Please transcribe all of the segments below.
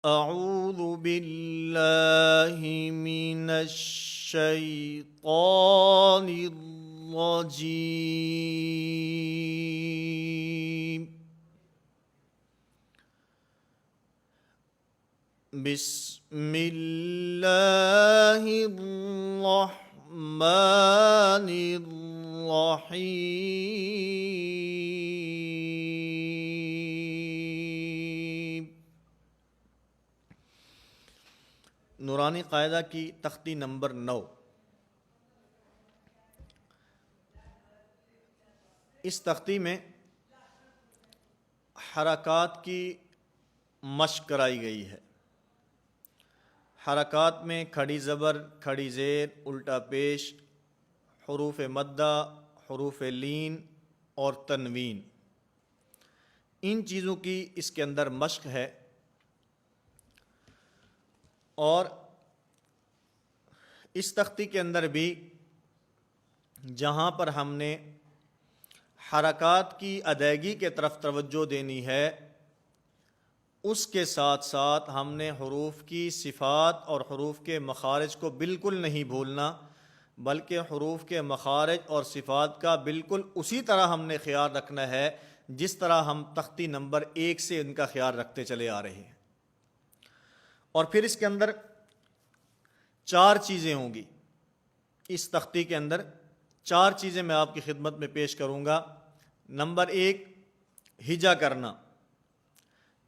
اعوذ باللہ من الشیطان الرجیم بسم اللہ الرحمن الرحیم۔ نورانی قاعدہ کی تختی نمبر 9۔ اس تختی میں حرکات کی مشق کرائی گئی ہے۔ حرکات میں کھڑی زبر، کھڑی زیر، الٹا پیش، حروف مدہ، حروف لین اور تنوین، ان چیزوں کی اس کے اندر مشق ہے۔ اور اس تختی کے اندر بھی جہاں پر ہم نے حرکات کی ادائیگی کے طرف توجہ دینی ہے، اس کے ساتھ ساتھ ہم نے حروف کی صفات اور حروف کے مخارج کو بالکل نہیں بھولنا، بلکہ حروف کے مخارج اور صفات کا بالکل اسی طرح ہم نے خیال رکھنا ہے جس طرح ہم تختی نمبر 1 سے ان کا خیال رکھتے چلے آ رہے ہیں۔ اور پھر اس کے اندر 4 چیزیں ہوں گی۔ اس تختی کے اندر 4 چیزیں میں آپ کی خدمت میں پیش کروں گا۔ نمبر 1، ہجا کرنا،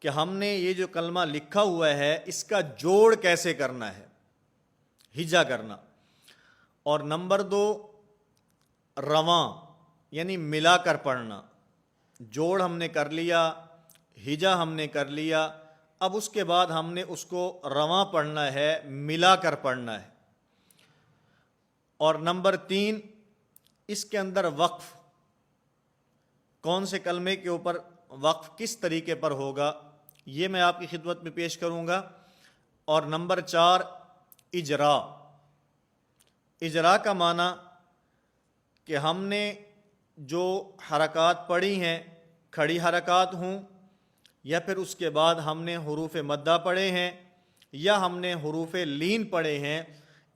کہ ہم نے یہ جو کلمہ لکھا ہوا ہے اس کا جوڑ کیسے کرنا ہے، ہجا کرنا۔ اور نمبر 2، رواں، یعنی ملا کر پڑھنا۔ جوڑ ہم نے کر لیا، ہجا ہم نے کر لیا، اب اس کے بعد ہم نے اس کو رواں پڑھنا ہے، ملا کر پڑھنا ہے۔ اور نمبر 3، اس کے اندر وقف، کون سے کلمے کے اوپر وقف کس طریقے پر ہوگا، یہ میں آپ کی خدمت میں پیش کروں گا۔ اور نمبر 4، اجرا۔ اجرا کا معنی کہ ہم نے جو حرکات پڑھی ہیں، کھڑی حرکات ہوں یا پھر اس کے بعد ہم نے حروف مدہ پڑھے ہیں یا ہم نے حروف لین پڑھے ہیں،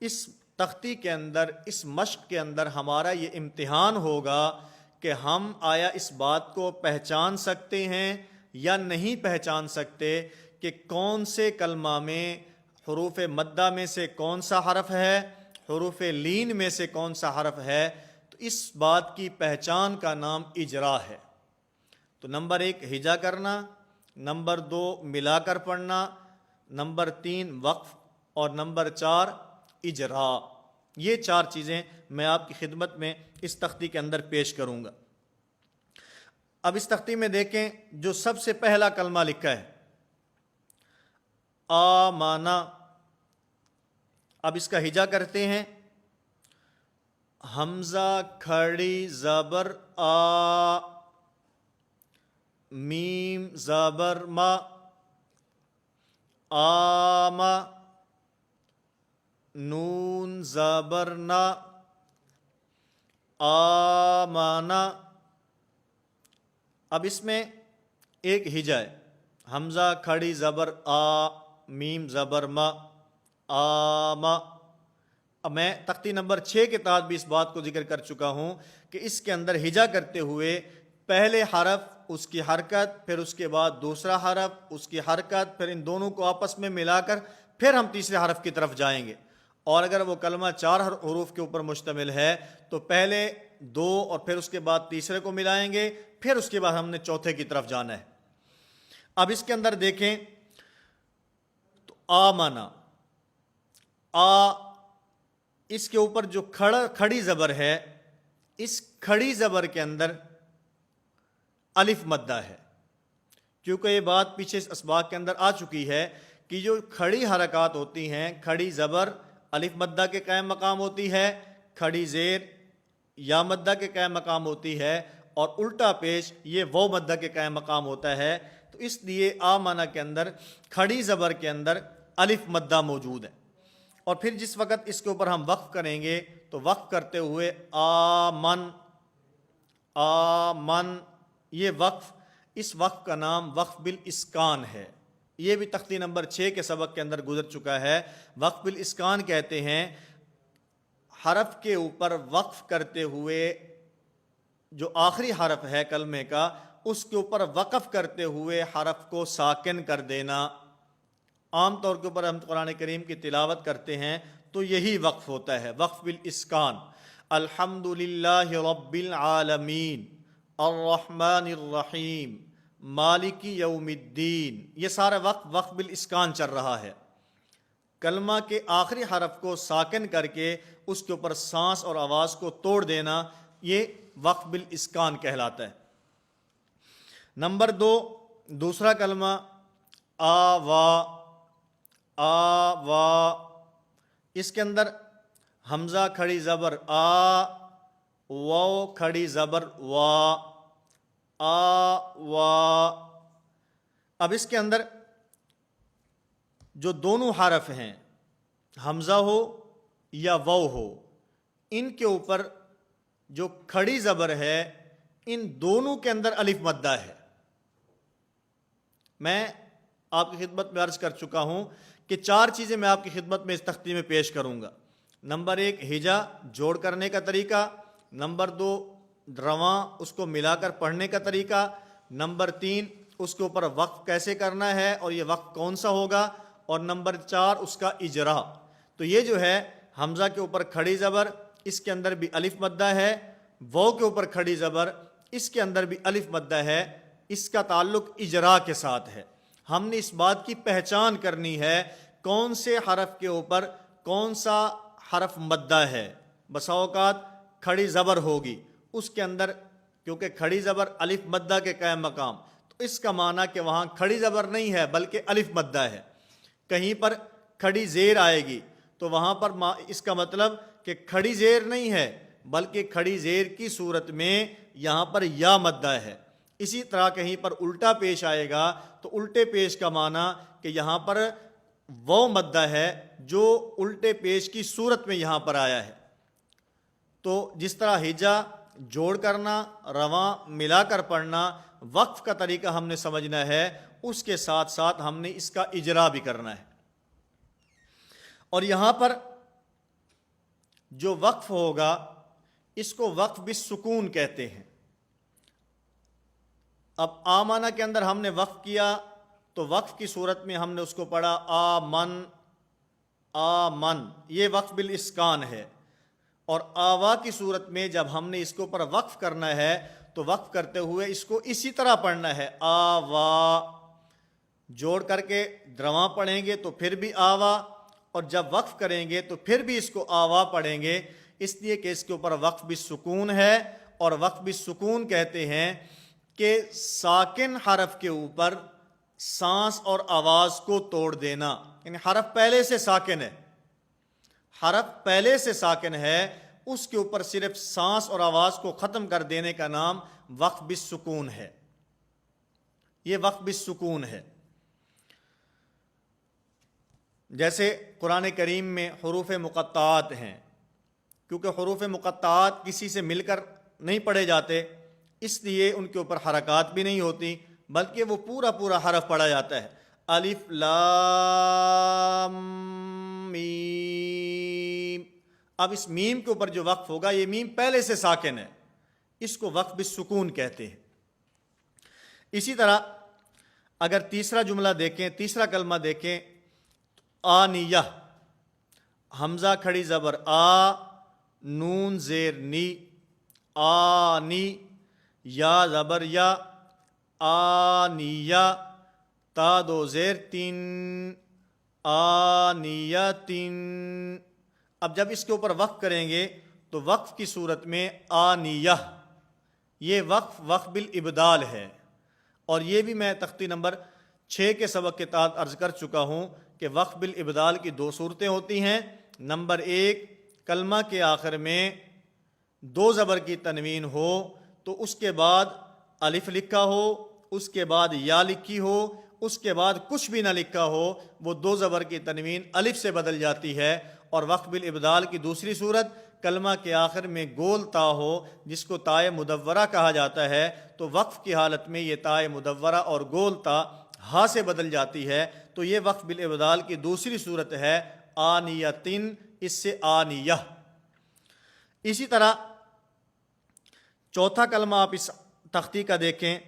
اس تختی کے اندر، اس مشق کے اندر ہمارا یہ امتحان ہوگا کہ ہم آیا اس بات کو پہچان سکتے ہیں یا نہیں پہچان سکتے کہ کون سے کلمہ میں حروف مدہ میں سے کون سا حرف ہے، حروف لین میں سے کون سا حرف ہے۔ تو اس بات کی پہچان کا نام اجرا ہے۔ تو نمبر 1 ہجا کرنا، نمبر 2 ملا کر پڑھنا، نمبر 3 وقف، اور نمبر 4 اجرا۔ یہ 4 چیزیں میں آپ کی خدمت میں اس تختی کے اندر پیش کروں گا۔ اب اس تختی میں دیکھیں جو سب سے پہلا کلمہ لکھا ہے، آمانا۔ اب اس کا ہجا کرتے ہیں، حمزہ کھڑی زبر آ، میم زبر ما، آما، نون زبر نا، آمانا۔ اب اس میں ایک ہجا ہے، حمزہ کھڑی زبر آ، میم زبر ما، آما۔ اب میں تختی نمبر 6 کے تحت بھی اس بات کو ذکر کر چکا ہوں کہ اس کے اندر ہجا کرتے ہوئے پہلے حرف، اس کی حرکت، پھر اس کے بعد دوسرا حرف، اس کی حرکت، پھر ان دونوں کو آپس میں ملا کر پھر ہم تیسرے حرف کی طرف جائیں گے۔ اور اگر وہ کلمہ 4 حروف کے اوپر مشتمل ہے تو پہلے 2 اور پھر اس کے بعد تیسرے کو ملائیں گے، پھر اس کے بعد ہم نے چوتھے کی طرف جانا ہے۔ اب اس کے اندر دیکھیں تو آمنا، آ، اس کے اوپر جو کھڑی زبر ہے، اس کھڑی زبر کے اندر الف مدہ ہے، کیونکہ یہ بات پیچھے اس اسباق کے اندر آ چکی ہے کہ جو کھڑی حرکات ہوتی ہیں، کھڑی زبر الف مدہ کے قائم مقام ہوتی ہے، کھڑی زیر یا مدہ کے قائم مقام ہوتی ہے، اور الٹا پیش یہ وہ مدہ کے قائم مقام ہوتا ہے۔ تو اس لیے آمنا کے اندر کھڑی زبر کے اندر الف مدہ موجود ہے۔ اور پھر جس وقت اس کے اوپر ہم وقف کریں گے تو وقف کرتے ہوئے آمن، آمن، یہ وقف، اس وقف کا نام وقف بالاسکان ہے، یہ بھی تختی نمبر 6 کے سبق کے اندر گزر چکا ہے۔ وقف بالاسکان کہتے ہیں حرف کے اوپر وقف کرتے ہوئے، جو آخری حرف ہے کلمے کا اس کے اوپر وقف کرتے ہوئے حرف کو ساکن کر دینا۔ عام طور کے اوپر ہم قرآن کریم کی تلاوت کرتے ہیں تو یہی وقف ہوتا ہے، وقف بالاسکان۔ الحمد للہ رب العالمین الرحمن الرحیم مالک یوم الدین، یہ سارا وقت وقف بالاسکان چل رہا ہے۔ کلمہ کے آخری حرف کو ساکن کر کے اس کے اوپر سانس اور آواز کو توڑ دینا، یہ وقف بالاسکان کہلاتا ہے۔ نمبر 2، دوسرا کلمہ آوا۔ آوا، اس کے اندر حمزہ کھڑی زبر آ، واو کھڑی زبر وا، آوا۔ اب اس کے اندر جو دونوں حرف ہیں، حمزہ ہو یا واو ہو، ان کے اوپر جو کھڑی زبر ہے ان دونوں کے اندر الف مدہ ہے۔ میں آپ کی خدمت میں عرض کر چکا ہوں کہ 4 چیزیں میں آپ کی خدمت میں اس تختی میں پیش کروں گا۔ نمبر 1 ہجا جوڑ کرنے کا طریقہ، نمبر 2 رواں اس کو ملا کر پڑھنے کا طریقہ، نمبر 3 اس کے اوپر وقف کیسے کرنا ہے اور یہ وقف کون سا ہوگا، اور نمبر 4 اس کا اجرا۔ تو یہ جو ہے حمزہ کے اوپر کھڑی زبر، اس کے اندر بھی الف مدہ ہے، واو کے اوپر کھڑی زبر، اس کے اندر بھی الف مدہ ہے، اس کا تعلق اجرا کے ساتھ ہے۔ ہم نے اس بات کی پہچان کرنی ہے کون سے حرف کے اوپر کون سا حرف مدہ ہے۔ بسا اوقات کھڑی زبر ہوگی اس کے اندر، کیونکہ کھڑی زبر الف مدہ کے قائم مقام، تو اس کا معنی کہ وہاں کھڑی زبر نہیں ہے بلکہ الف مدہ ہے۔ کہیں پر کھڑی زیر آئے گی تو وہاں پر اس کا مطلب کہ کھڑی زیر نہیں ہے بلکہ کھڑی زیر کی صورت میں یہاں پر یا مدہ ہے۔ اسی طرح کہیں پر الٹا پیش آئے گا تو الٹے پیش کا معنی کہ یہاں پر وہ مدہ ہے جو الٹے پیش کی صورت میں یہاں پر آیا ہے۔ تو جس طرح ہجا جوڑ کرنا، رواں ملا کر پڑھنا، وقف کا طریقہ ہم نے سمجھنا ہے، اس کے ساتھ ساتھ ہم نے اس کا اجرا بھی کرنا ہے۔ اور یہاں پر جو وقف ہوگا اس کو وقف بالسکون کہتے ہیں۔ اب آمانہ کے اندر ہم نے وقف کیا تو وقف کی صورت میں ہم نے اس کو پڑھا آمن، آمن، یہ وقف بالاسکان ہے۔ اور آوا کی صورت میں جب ہم نے اس کے اوپر وقف کرنا ہے تو وقف کرتے ہوئے اس کو اسی طرح پڑھنا ہے، آوا، جوڑ کر کے رواں پڑھیں گے تو پھر بھی آوا، اور جب وقف کریں گے تو پھر بھی اس کو آوا پڑھیں گے، اس لیے کہ اس کے اوپر وقف بالسکون ہے۔ اور وقف بالسکون کہتے ہیں کہ ساکن حرف کے اوپر سانس اور آواز کو توڑ دینا، یعنی حرف پہلے سے ساکن ہے، حرف پہلے سے ساکن ہے، اس کے اوپر صرف سانس اور آواز کو ختم کر دینے کا نام وقف بالسکون ہے۔ یہ وقف بالسکون ہے۔ جیسے قرآن کریم میں حروف مقطعات ہیں، کیونکہ حروف مقطعات کسی سے مل کر نہیں پڑھے جاتے، اس لیے ان کے اوپر حرکات بھی نہیں ہوتی بلکہ وہ پورا پورا حرف پڑھا جاتا ہے۔ الف لام میم، اب اس میم کے اوپر جو وقف ہوگا، یہ میم پہلے سے ساکن ہے، اس کو وقف بالسکون کہتے ہیں۔ اسی طرح اگر تیسرا جملہ دیکھیں، تیسرا کلمہ دیکھیں، آنیہ، حمزہ کھڑی زبر آ، نون زیر نی، آنی، یا زبر یا، آنیہ، تا دو زیر تین، آنیتن۔ اب جب اس کے اوپر وقف کریں گے تو وقف کی صورت میں آنیہ، یہ وقف بالابدال ہے۔ اور یہ بھی میں تختی نمبر 6 کے سبق کے تحت عرض کر چکا ہوں کہ وقف بالابدال کی 2 صورتیں ہوتی ہیں۔ نمبر 1، کلمہ کے آخر میں 2 زبر کی تنوین ہو تو اس کے بعد الف لکھا ہو، اس کے بعد یا لکھی ہو، اس کے بعد کچھ بھی نہ لکھا ہو، وہ 2 زبر کی تنوین الف سے بدل جاتی ہے۔ اور وقف بالابدال کی دوسری صورت، کلمہ کے آخر میں گول تا ہو جس کو تائے مدورہ کہا جاتا ہے، تو وقف کی حالت میں یہ تائے مدورہ اور گول تا ہا سے بدل جاتی ہے تو یہ وقف بالابدال کی دوسری صورت ہے آنیتن، اس سے آنیہ۔ اسی طرح چوتھا کلمہ آپ اس تختی کا دیکھیں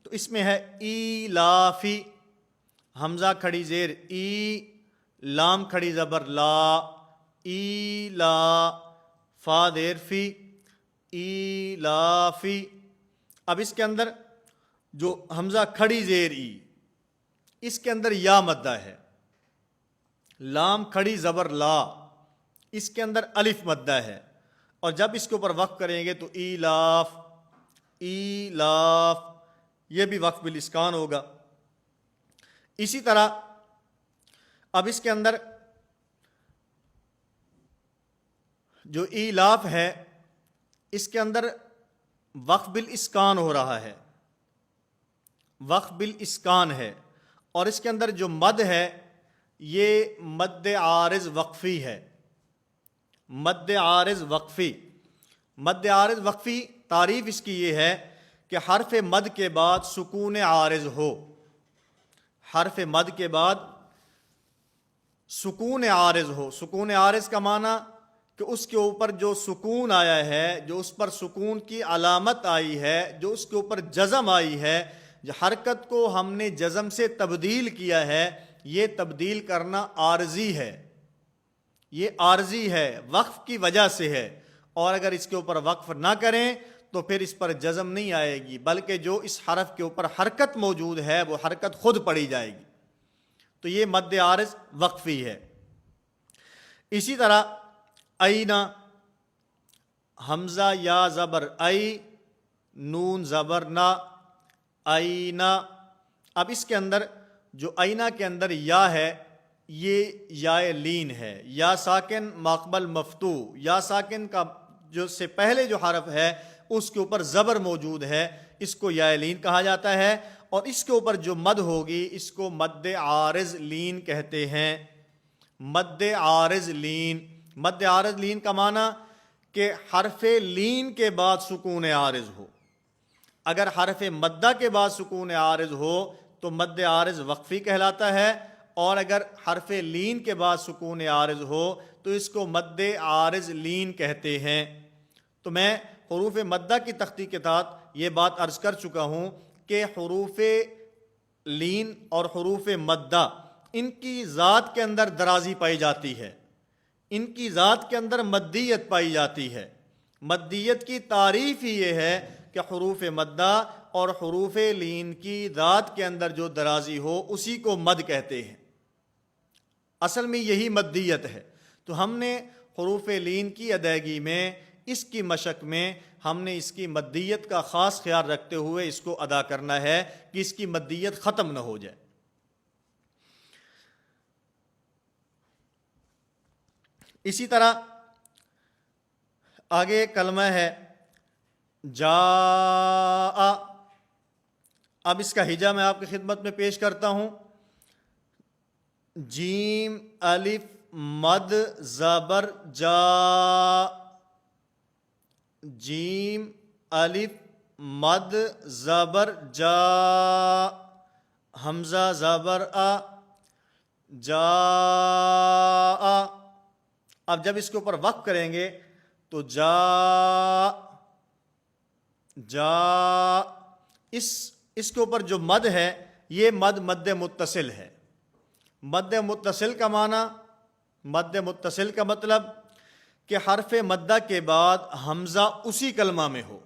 تو اس میں ہے ایلافی، حمزہ کھڑی زیر ای، لام کھڑی زبر لا، ایلا، فا دیر فی، ایلافی۔ اب اس کے اندر جو حمزہ کھڑی زیر ای، اس کے اندر یا مدہ ہے، لام کھڑی زبر لا، اس کے اندر الف مدہ ہے، اور جب اس کے اوپر وقف کریں گے تو ایلاف، ایلاف، یہ بھی وقف بالاسکان ہوگا۔ اسی طرح اب اس کے اندر جو ایلاف ہے اس کے اندر وقف بالاسکان ہو رہا ہے، وقف بالاسکان ہے، اور اس کے اندر جو مد ہے یہ مد عارض وقفی ہے، مد عارض وقفی۔ مد عارض وقفی تعریف اس کی یہ ہے کہ حرف مد کے بعد سکون عارض ہو، حرف مد کے بعد سکون عارض ہو۔ سکون عارض کا معنی کہ اس کے اوپر جو سکون آیا ہے، جو اس پر سکون کی علامت آئی ہے، جو اس کے اوپر جزم آئی ہے، جو حرکت کو ہم نے جزم سے تبدیل کیا ہے، یہ تبدیل کرنا عارضی ہے، یہ عارضی ہے، وقف کی وجہ سے ہے، اور اگر اس کے اوپر وقف نہ کریں تو پھر اس پر جزم نہیں آئے گی، بلکہ جو اس حرف کے اوپر حرکت موجود ہے وہ حرکت خود پڑی جائے گی، تو یہ مد عارض وقفی ہے۔ اسی طرح اینا، حمزہ یا زبر ای، نون زبر نا، اینا۔ اب اس کے اندر جو اینا کے اندر یا ہے یہ یا لین ہے، یا ساکن ماقبل مفتو، یا ساکن کا جو سے پہلے جو حرف ہے اس کے اوپر زبر موجود ہے، اس کو یا لین کہا جاتا ہے، اور اس کے اوپر جو مد ہوگی اس کو مد عارض لین کہتے ہیں، مد عارض لین۔ مد عارض لین کا معنی کہ حرف لین کے بعد سکون عارض ہو، اگر حرف مدہ کے بعد سکون عارض ہو تو مد عارض وقفی کہلاتا ہے، اور اگر حرف لین کے بعد سکون عارض ہو تو اس کو مد عارض لین کہتے ہیں۔ تو میں حروف مدہ کی تختی کے تحت یہ بات عرض کر چکا ہوں کہ حروف لین اور حروف مدہ ان کی ذات کے اندر درازی پائی جاتی ہے، ان کی ذات کے اندر مدیت پائی جاتی ہے۔ مدیت کی تعریف ہی یہ ہے کہ حروف مدہ اور حروف لین کی ذات کے اندر جو درازی ہو اسی کو مد کہتے ہیں، اصل میں یہی مدیت ہے۔ تو ہم نے حروف لین کی ادائیگی میں، اس کی مشق میں ہم نے اس کی مدیت کا خاص خیال رکھتے ہوئے اس کو ادا کرنا ہے کہ اس کی مدیت ختم نہ ہو جائے۔ اسی طرح آگے کلمہ ہے جاء۔ اب اس کا ہجا میں آپ کی خدمت میں پیش کرتا ہوں۔ جیم الف مد زبر جا، جیم الف مد زبر جا، حمزہ زبر آ، جا۔ اب جب اس کے اوپر وقف کریں گے تو جا، جا، اس کے اوپر جو مد ہے یہ مد مد متصل ہے۔ مد متصل کا معنی، مد متصل کا مطلب کہ حرف مدہ کے بعد حمزہ اسی کلمہ میں ہو،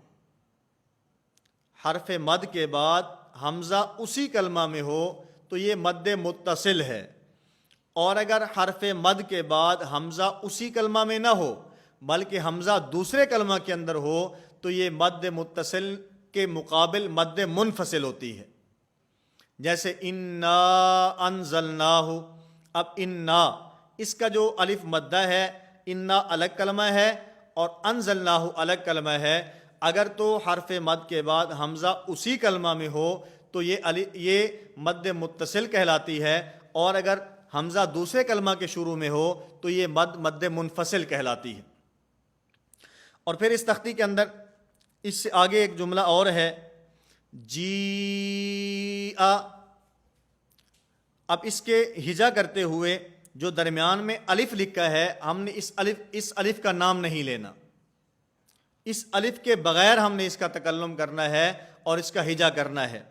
حرف مد کے بعد حمزہ اسی کلمہ میں ہو تو یہ مد متصل ہے، اور اگر حرف مد کے بعد حمزہ اسی کلمہ میں نہ ہو بلکہ حمزہ دوسرے کلمہ کے اندر ہو تو یہ مد متصل کے مقابل مد منفصل ہوتی ہے۔ جیسے انا انزلناہ، اب انا اس کا جو الف مدہ ہے، انا الگ کلمہ ہے اور انزلناہ الگ کلمہ ہے، اگر تو حرف مد کے بعد حمزہ اسی کلمہ میں ہو تو یہ مد متصل کہلاتی ہے، اور اگر حمزہ دوسرے کلمہ کے شروع میں ہو تو یہ مد منفصل کہلاتی ہے۔ اور پھر اس تختی کے اندر اس سے آگے ایک جملہ اور ہے، جی اب اس کے ہجا کرتے ہوئے جو درمیان میں الف لکھا ہے، ہم نے اس الف کا نام نہیں لینا، اس الف کے بغیر ہم نے اس کا تکلم کرنا ہے اور اس کا ہجا کرنا ہے۔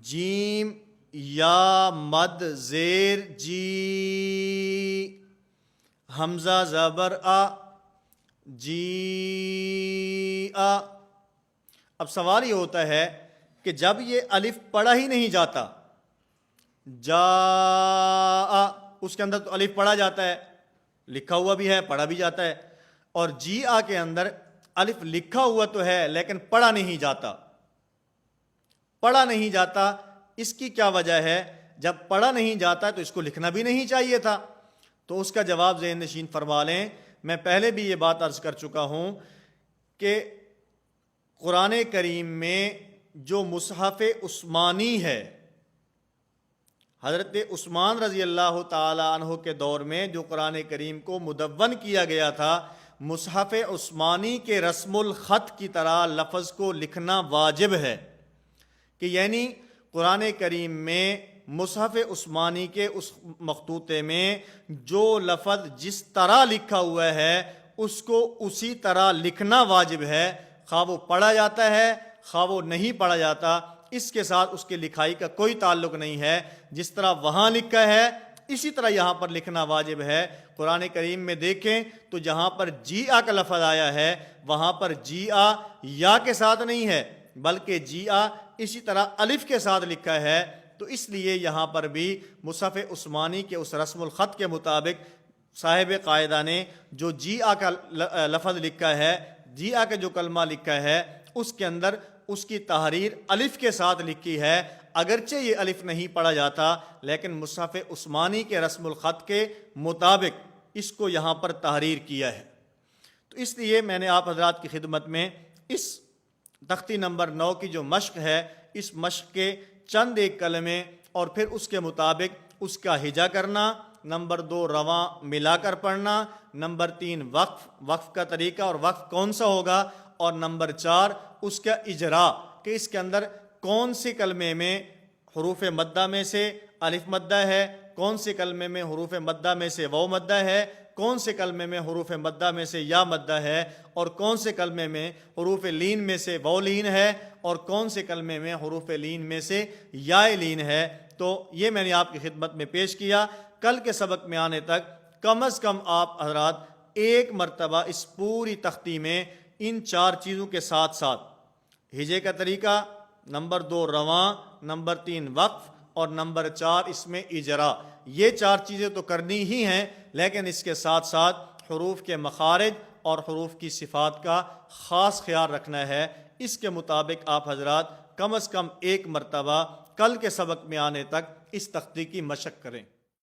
جیم یا مد زیر جی، حمزہ زبر آ، جی آ۔ اب سوال یہ ہوتا ہے کہ جب یہ الف پڑھا ہی نہیں جاتا، جا، اس کے اندر تو الف پڑھا جاتا ہے، لکھا ہوا بھی ہے، پڑھا بھی جاتا ہے، اور جی آ کے اندر الف لکھا ہوا تو ہے لیکن پڑھا نہیں جاتا، پڑھا نہیں جاتا۔ اس کی کیا وجہ ہے؟ جب پڑھا نہیں جاتا تو اس کو لکھنا بھی نہیں چاہیے تھا۔ تو اس کا جواب ذہن نشین فرما لیں۔ میں پہلے بھی یہ بات عرض کر چکا ہوں کہ قرآن کریم میں جو مصحف عثمانی ہے، حضرت عثمان رضی اللہ تعالی عنہ کے دور میں جو قرآن کریم کو مدون کیا گیا تھا، مصحف عثمانی کے رسم الخط کی طرح لفظ کو لکھنا واجب ہے، کہ یعنی قرآن کریم میں مصحف عثمانی کے اس مخطوطے میں جو لفظ جس طرح لکھا ہوا ہے اس کو اسی طرح لکھنا واجب ہے، خواہ وہ پڑھا جاتا ہے خواہ وہ نہیں پڑھا جاتا، اس کے ساتھ اس کے لکھائی کا کوئی تعلق نہیں ہے۔ جس طرح وہاں لکھا ہے اسی طرح یہاں پر لکھنا واجب ہے۔ قرآن کریم میں دیکھیں تو جہاں پر جی آ کا لفظ آیا ہے وہاں پر جی آ یا کے ساتھ نہیں ہے بلکہ جی آ اسی طرح الف کے ساتھ لکھا ہے۔ تو اس لیے یہاں پر بھی مصحف عثمانی کے اس رسم الخط کے مطابق صاحب قاعدہ نے جو جی آ کا لفظ لکھا ہے، جی آ کا جو کلمہ لکھا ہے، اس کے اندر اس کی تحریر الف کے ساتھ لکھی ہے، اگرچہ یہ الف نہیں پڑھا جاتا لیکن مصحف عثمانی کے رسم الخط کے مطابق اس کو یہاں پر تحریر کیا ہے۔ تو اس لیے میں نے آپ حضرات کی خدمت میں اس تختی نمبر 9 کی جو مشق ہے، اس مشق کے چند ایک کلمے اور پھر اس کے مطابق اس کا ہجا کرنا، نمبر 2 رواں ملا کر پڑھنا، نمبر 3 وقف کا طریقہ اور وقف کون سا ہوگا، اور نمبر 4 اس کا اجرا، کہ اس کے اندر کون سے کلمے میں حروف مدہ میں سے الف مدہ ہے، کون سے کلمے میں حروف مدہ میں سے واو مدہ ہے، کون سے کلمے میں حروف مدہ میں سے یا مدہ ہے، اور کون سے کلمے میں حروف لین میں سے واو لین ہے، اور کون سے کلمے میں حروف لین میں سے یا لین ہے۔ تو یہ میں نے آپ کی خدمت میں پیش کیا۔ کل کے سبق میں آنے تک کم از کم آپ حضرات ایک مرتبہ اس پوری تختی میں ان 4 چیزوں کے ساتھ ساتھ ہجے کا طریقہ، نمبر 2 رواں، نمبر 3 وقف، اور نمبر 4 اس میں اجرا، یہ 4 چیزیں تو کرنی ہی ہیں، لیکن اس کے ساتھ ساتھ حروف کے مخارج اور حروف کی صفات کا خاص خیال رکھنا ہے۔ اس کے مطابق آپ حضرات کم از کم ایک مرتبہ کل کے سبق میں آنے تک اس تختی کی مشق کریں۔